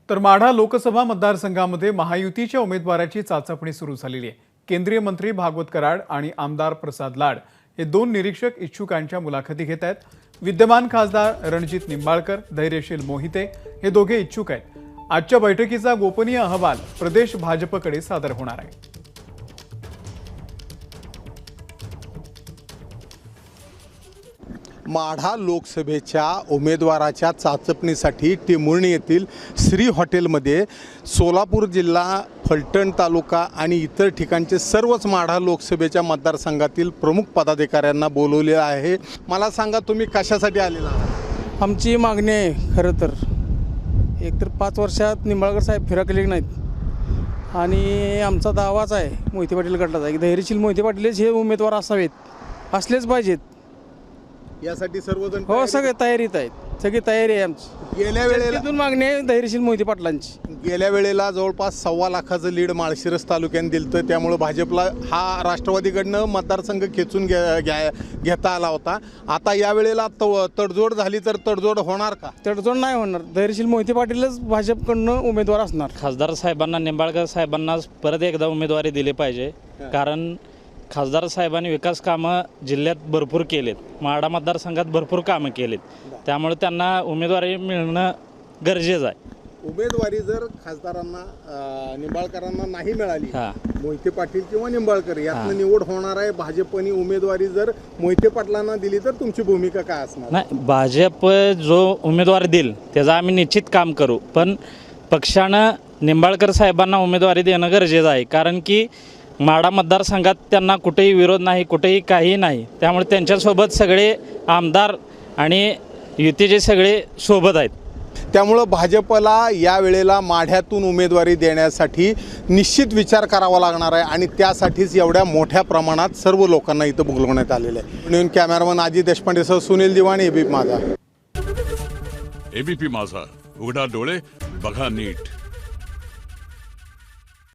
तर माढा लोकसभा मतदारसंघामध्ये महायुतीच्या उमेदवाराची चाचपणी सुरू झालेली आहे। केंद्रीय मंत्री भागवत कराड आणि आमदार प्रसाद लाड हे दोन निरीक्षक इच्छुकांच्या मुलाखती घेत आहेत। विद्यमान खासदार रणजित निंबाळकर, धैर्यशील मोहिते हे दोघे इच्छुक आहेत। आजच्या बैठकीचा गोपनीय अहवाल प्रदेश भाजपकडे सादर होणार आहे। माढा लोकसभेच्या उमेदवाराच्या चाचपणीसाठी टेंभुर्णी येथील श्री हॉटेलमध्ये सोलापूर जिल्हा, फलटण तालुका आणि इतर ठिकाणचे सर्वच माढा लोकसभेच्या मतदारसंघातील प्रमुख पदाधिकाऱ्यांना बोलवले आहे। मला सांगा, तुम्ही कशासाठी आलेला आहात? आमची मागणी आहे खरं तर एकतर 5 वर्षात निंबाळकर साहेब फिरकले नाहीत आणि आमचा दावाच आहे मोहिते पाटील गटाचा की धैर्यशील मोहिते पाटीलच हे उमेदवार असावेत, असलेच पाहिजेत। यासाठी सर्वजण हो, सगळे तयारीत आहेत, सगळी तयारी आहे आमची। जनतेतून मागणी आहे धैर्यशील मोहिते पाटलांची। गेल्या वेळेला जवळपास 1.25 लाखाचं लीड माळशिरस तालुक्याने दिलं होतं, त्यामुळे भाजपला हा राष्ट्रवादीकडनं मतदारसंघ खेचून घेता आला होता। आता या वेळेला तडजोड झाली तर तडजोड होणार का? तडजोड नाही होणार, धैर्यशील मोहिते पाटीलच भाजपकडनं उमेदवार असणार। खासदार साहेबांना, निंबाळकर साहेबांना परत एकदा उमेदवारी दिली पाहिजे, कारण खासदार साहेबांनी विकास कामं जिल्ह्यात भरपूर केलेत, माढा मतदारसंघात भरपूर कामं केलेत, त्यामुळे त्यांना उमेदवारी मिळणं गरजेचं आहे। उमेदवारी जर खासदारांना निंबाळकरांना नाही मिळाली, हां, मोहिते पाटील किंवा निंबाळकर यातनं निवड होणार आहे। भाजपने उमेदवारी जर मोहिते पाटलांना दिली तर तुमची भूमिका काय असणार? नाही, भाजप जो उमेदवार देईल त्याचं आम्ही निश्चित काम करू, पण पक्षानं निंबाळकर साहेबांना उमेदवारी देणं गरजेचं आहे, कारण की माढा मतदारसंघात त्यांना कुठेही विरोध नाही, कुठेही काही नाही, त्यामुळे त्यांच्यासोबत सगळे आमदार आणि युतीचे सगळे सोबत आहेत। त्यामुळं भाजपला या वेळेला माढ्यातून उमेदवारी देण्यासाठी निश्चित विचार करावा लागणार आहे आणि त्यासाठीच एवढ्या मोठ्या प्रमाणात सर्व लोकांना इथं बोलवण्यात आलेलं आहे। म्हणून कॅमेरामन अजित देशपांडेसह सुनील दिवाणी, एबीपी माझा। एबीपी माझा, उघडा डोळे बघा नीट।